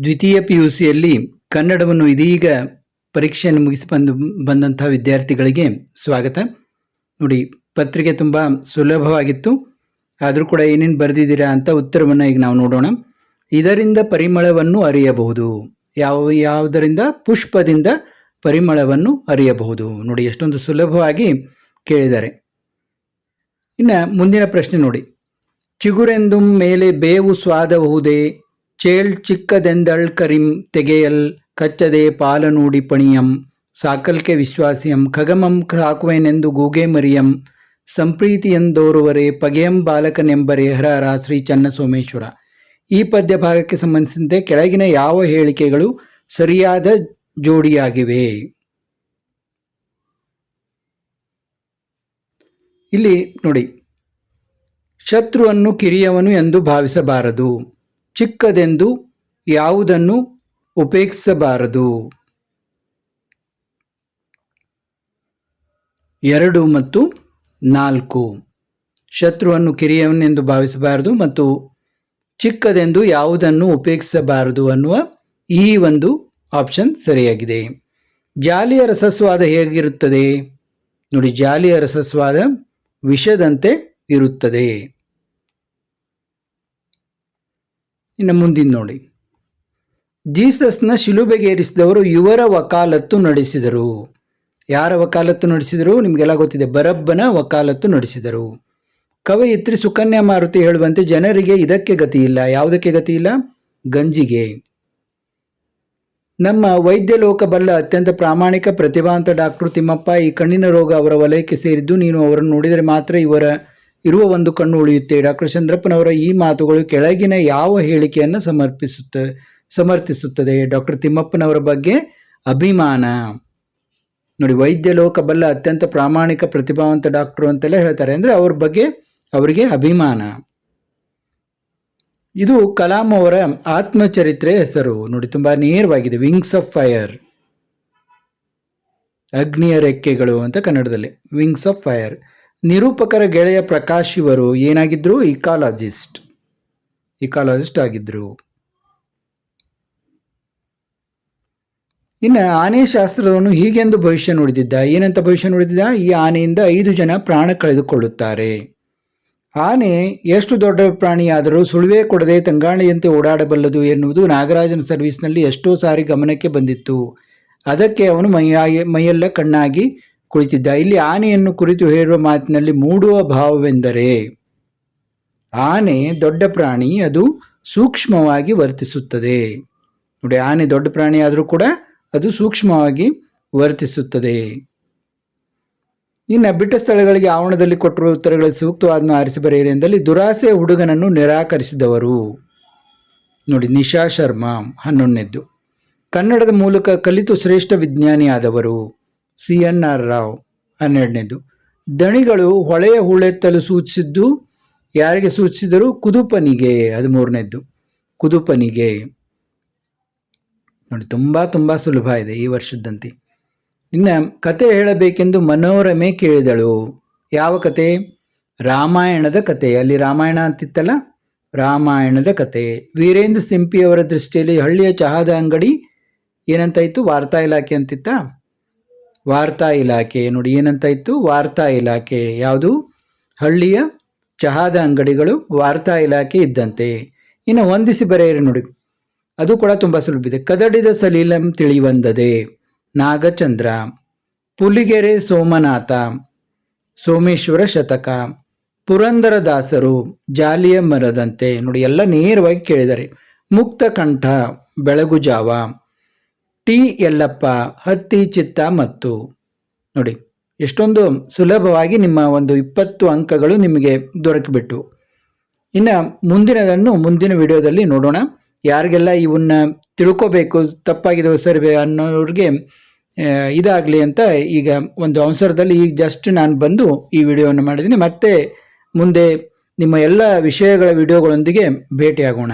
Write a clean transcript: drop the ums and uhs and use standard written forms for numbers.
ದ್ವಿತೀಯ PUCಯಲ್ಲಿ ಕನ್ನಡವನ್ನು ಇದೀಗ ಪರೀಕ್ಷೆಯನ್ನು ಮುಗಿಸಿ ಬಂದಂತಹ ವಿದ್ಯಾರ್ಥಿಗಳಿಗೆ ಸ್ವಾಗತ. ನೋಡಿ, ಪತ್ರಿಕೆ ತುಂಬ ಸುಲಭವಾಗಿತ್ತು. ಆದರೂ ಕೂಡ ಏನೇನು ಬರೆದಿದ್ದೀರಾ ಅಂತ ಉತ್ತರವನ್ನು ಈಗ ನಾವು ನೋಡೋಣ. ಇದರಿಂದ ಪರಿಮಳವನ್ನು ಅರಿಯಬಹುದು. ಯಾವುದರಿಂದ? ಪುಷ್ಪದಿಂದ ಪರಿಮಳವನ್ನು ಅರಿಯಬಹುದು. ನೋಡಿ, ಎಷ್ಟೊಂದು ಸುಲಭವಾಗಿ ಕೇಳಿದ್ದಾರೆ. ಇನ್ನು ಮುಂದಿನ ಪ್ರಶ್ನೆ ನೋಡಿ. ಚಿಗುರೆಂದು ಮೇಲೆ ಬೇವು ಸ್ವಾದಬಹುದೇ, ಚೇಳ್ ಚಿಕ್ಕದೆಂದಳ್ ಕರಿಂ ತೆಗೆಯಲ್ ಕಚ್ಚದೆ ಪಾಲನೂಡಿ ಪಣಿಯಂ ಸಾಕಲ್ಕೆ ವಿಶ್ವಾಸಿಯಂ ಖಗಮಂ ಹಾಕುವೆನೆಂದು ಗೂಗೆ ಮರಿಯಂ ಸಂಪ್ರೀತಿಯಂದೋರುವರೆ ಪಗೆಯಂ ಬಾಲಕನೆಂಬರೆ ಹರ ಶ್ರೀ ಚನ್ನಸೋಮೇಶ್ವರ. ಈ ಪದ್ಯ ಭಾಗಕ್ಕೆ ಸಂಬಂಧಿಸಿದಂತೆ ಕೆಳಗಿನ ಯಾವ ಹೇಳಿಕೆಗಳು ಸರಿಯಾದ ಜೋಡಿಯಾಗಿವೆ? ಇಲ್ಲಿ ನೋಡಿ, ಶತ್ರುವನ್ನು ಕಿರಿಯವನು ಎಂದು ಭಾವಿಸಬಾರದು, ಚಿಕ್ಕದೆಂದು ಯಾವುದನ್ನು ಉಪೇಕ್ಷಿಸಬಾರದು. 2 ಮತ್ತು 4. ಶತ್ರುವನ್ನು ಕಿರಿಯವನೆಂದು ಭಾವಿಸಬಾರದು ಮತ್ತು ಚಿಕ್ಕದೆಂದು ಯಾವುದನ್ನು ಉಪೇಕ್ಷಿಸಬಾರದು ಅನ್ನುವ ಈ ಒಂದು ಆಪ್ಷನ್ ಸರಿಯಾಗಿದೆ. ಜಾಲಿಯ ರಸಸ್ವಾದ ಹೇಗಿರುತ್ತದೆ? ನೋಡಿ, ಜಾಲಿಯ ರಸಸ್ವಾದ ವಿಷದಂತೆ ಇರುತ್ತದೆ. ಇನ್ನು ಮುಂದಿನ ನೋಡಿ. ಜೀಸಸ್ನ ಶಿಲುಬೆಗೇರಿಸಿದವರು ಇವರ ವಕಾಲತ್ತು ನಡೆಸಿದರು. ಯಾರ ವಕಾಲತ್ತು ನಡೆಸಿದರು? ನಿಮಗೆಲ್ಲ ಗೊತ್ತಿದೆ, ಬರಬ್ಬನ ವಕಾಲತ್ತು ನಡೆಸಿದರು. ಕವಯಿತ್ರಿ ಸುಕನ್ಯಾ ಮಾರುತಿ ಹೇಳುವಂತೆ ಜನರಿಗೆ ಇದಕ್ಕೆ ಗತಿ ಇಲ್ಲ. ಯಾವುದಕ್ಕೆ ಗತಿ ಇಲ್ಲ? ಗಂಜಿಗೆ. ನಮ್ಮ ವೈದ್ಯ ಲೋಕ ಬಲ್ಲ ಅತ್ಯಂತ ಪ್ರಾಮಾಣಿಕ ಪ್ರತಿಭಾವಂತ ಡಾಕ್ಟರ್ ತಿಮ್ಮಪ್ಪ ಈ ಕಣ್ಣಿನ ರೋಗ ಅವರ ವಲಯಕ್ಕೆ ಸೇರಿದ್ದು. ನೀನು ಅವರನ್ನು ನೋಡಿದರೆ ಮಾತ್ರ ಇರುವ ಒಂದು ಕಣ್ಣು ಉಳಿಯುತ್ತೆ. ಡಾಕ್ಟರ್ ಚಂದ್ರಪ್ಪನವರ ಈ ಮಾತುಗಳು ಕೆಳಗಿನ ಯಾವ ಹೇಳಿಕೆಯನ್ನು ಸಮರ್ಥಿಸುತ್ತದೆ? ಡಾಕ್ಟರ್ ತಿಮ್ಮಪ್ಪನವರ ಬಗ್ಗೆ ಅಭಿಮಾನ. ನೋಡಿ, ವೈದ್ಯ ಲೋಕ ಬಲ್ಲ ಅತ್ಯಂತ ಪ್ರಾಮಾಣಿಕ ಪ್ರತಿಭಾವಂತ ಡಾಕ್ಟರ್ ಅಂತೆಲ್ಲ ಹೇಳ್ತಾರೆ. ಅಂದರೆ ಅವ್ರ ಬಗ್ಗೆ ಅವರಿಗೆ ಅಭಿಮಾನ. ಇದು ಕಲಾಂ ಅವರ ಆತ್ಮಚರಿತ್ರೆ ಹೆಸರು. ನೋಡಿ, ತುಂಬಾ ನೇರವಾಗಿದೆ. ವಿಂಗ್ಸ್ ಆಫ್ ಫೈರ್, ಅಗ್ನಿಯ ರೆಕ್ಕೆಗಳು ಅಂತ ಕನ್ನಡದಲ್ಲಿ. Wings of fire. ನಿರೂಪಕರ ಗೆಳೆಯ ಪ್ರಕಾಶ್ ಇವರು ಏನಾಗಿದ್ರು? ಇಕಾಲಜಿಸ್ಟ್ ಆಗಿದ್ರು. ಇನ್ನು ಆನೆ ಶಾಸ್ತ್ರವನ್ನು ಹೀಗೆಂದು ಭವಿಷ್ಯ ನುಡಿದಿದ್ದ. ಏನಂತ ಭವಿಷ್ಯ ನುಡಿದಿದ್ದ? ಈ ಆನೆಯಿಂದ 5 ಜನ ಪ್ರಾಣ ಕಳೆದುಕೊಳ್ಳುತ್ತಾರೆ. ಆನೆ ಎಷ್ಟು ದೊಡ್ಡ ಪ್ರಾಣಿಯಾದರೂ ಸುಳುವೆ ಕೊಡದೆ ತಂಗಾಳಿಯಂತೆ ಓಡಾಡಬಲ್ಲದು ಎನ್ನುವುದು ನಾಗರಾಜನ ಸರ್ವಿಸ್ನಲ್ಲಿ ಎಷ್ಟೋ ಸಾರಿ ಗಮನಕ್ಕೆ ಬಂದಿತ್ತು. ಅದಕ್ಕೆ ಅವನು ಮೈಯೆಲ್ಲ ಕಣ್ಣಾಗಿ ಕುಳಿತಿದ್ದ. ಇಲ್ಲಿ ಆನೆಯನ್ನು ಕುರಿತು ಹೇಳುವ ಮಾತಿನಲ್ಲಿ ಮೂಡುವ ಭಾವವೆಂದರೆ, ಆನೆ ದೊಡ್ಡ ಪ್ರಾಣಿ, ಅದು ಸೂಕ್ಷ್ಮವಾಗಿ ವರ್ತಿಸುತ್ತದೆ. ನೋಡಿ, ಆನೆ ದೊಡ್ಡ ಪ್ರಾಣಿ ಆದರೂ ಕೂಡ ಅದು ಸೂಕ್ಷ್ಮವಾಗಿ ವರ್ತಿಸುತ್ತದೆ. ಇನ್ನು ಬಿಟ್ಟ ಸ್ಥಳಗಳಿಗೆ ಆವರಣದಲ್ಲಿ ಕೊಟ್ಟಿರುವ ಉತ್ತರಗಳಿಗೆ ಸೂಕ್ತವಾದನ್ನು ಆರಿಸಿ ಬರೆಯಿರಿ ಎಂದಲ್ಲಿ ದುರಾಸೆ ಹುಡುಗನನ್ನು ನಿರಾಕರಿಸಿದವರು. ನೋಡಿ, ನಿಶಾ ಶರ್ಮಾ 11ನೇದ್ದು. ಕನ್ನಡದ ಮೂಲಕ ಕಲಿತು ಶ್ರೇಷ್ಠ ವಿಜ್ಞಾನಿಯಾದವರು CNR ರಾವ್ 12ನೇದ್ದು. ದಣಿಗಳು ಹೊಳೆಯ ಹೂಳೆತ್ತಲು ಸೂಚಿಸಿದ್ದು ಯಾರಿಗೆ ಸೂಚಿಸಿದರು? ಕುದುಪನಿಗೆ 13ನೇದ್ದು. ಕುದುಪನಿಗೆ. ನೋಡಿ, ತುಂಬ ಸುಲಭ ಇದೆ ಈ ವರ್ಷದಂತೆ. ಇನ್ನು ಕತೆ ಹೇಳಬೇಕೆಂದು ಮನೋರಮೆ ಕೇಳಿದಳು. ಯಾವ ಕತೆ? ರಾಮಾಯಣದ ಕತೆ. ಅಲ್ಲಿ ರಾಮಾಯಣ ಅಂತಿತ್ತಲ್ಲ, ರಾಮಾಯಣದ ಕತೆ. ವೀರೇಂದ್ರ ಸಿಂಪಿಯವರ ದೃಷ್ಟಿಯಲ್ಲಿ ಹಳ್ಳಿಯ ಚಹಾದ ಅಂಗಡಿ ಏನಂತ ಇತ್ತು? ವಾರ್ತಾ ಇಲಾಖೆ ಅಂತಿತ್ತ. ವಾರ್ತಾ ಇಲಾಖೆ. ನೋಡಿ, ಏನಂತ ಇತ್ತು? ವಾರ್ತಾ ಇಲಾಖೆ. ಯಾವುದು? ಹಳ್ಳಿಯ ಚಹಾದ ಅಂಗಡಿಗಳು ವಾರ್ತಾ ಇಲಾಖೆ ಇದ್ದಂತೆ. ಇನ್ನು ಹೊಂದಿಸಿ ಬರೆಯಿರಿ. ನೋಡಿ, ಅದು ಕೂಡ ತುಂಬ ಸುಲಭ ಇದೆ. ಕದಡಿದ ಸಲೀಲಂ ತಿಳಿವಂದದೆ ನಾಗಚಂದ್ರ. ಪುಲಿಗೆರೆ ಸೋಮನಾಥ, ಸೋಮೇಶ್ವರ ಶತಕ. ಪುರಂದರದಾಸರು ಜಾಲಿಯ ಮರದಂತೆ. ನೋಡಿ, ಎಲ್ಲ ನೇರವಾಗಿ ಕೇಳಿದ್ದಾರೆ. ಮುಕ್ತ ಕಂಠ, ಬೆಳಗುಜಾವ. ಟಿ ಯಲ್ಲಪ್ಪ, ಹತ್ತಿ ಚಿತ್ತ ಮತ್ತು. ನೋಡಿ, ಎಷ್ಟೊಂದು ಸುಲಭವಾಗಿ ನಿಮ್ಮ ಒಂದು 20 ಅಂಕಗಳು ನಿಮಗೆ ದೊರಕಿಬಿಟ್ಟು. ಇನ್ನು ಮುಂದಿನ ವಿಡಿಯೋದಲ್ಲಿ ನೋಡೋಣ. ಯಾರಿಗೆಲ್ಲ ಇವನ್ನ ತಿಳ್ಕೋಬೇಕು, ತಪ್ಪಾಗಿದೆ ಸರಿ ಅನ್ನೋರಿಗೆ ಇದಾಗಲಿ ಅಂತ ಈಗ ಒಂದು ಅವಸರದಲ್ಲಿ ಈಗ ಜಸ್ಟ್ ನಾನು ಬಂದು ಈ ವಿಡಿಯೋವನ್ನು ಮಾಡಿದ್ದೀನಿ. ಮತ್ತೆ ಮುಂದೆ ನಿಮ್ಮ ಎಲ್ಲ ವಿಷಯಗಳ ವಿಡಿಯೋಗಳೊಂದಿಗೆ ಭೇಟಿಯಾಗೋಣ.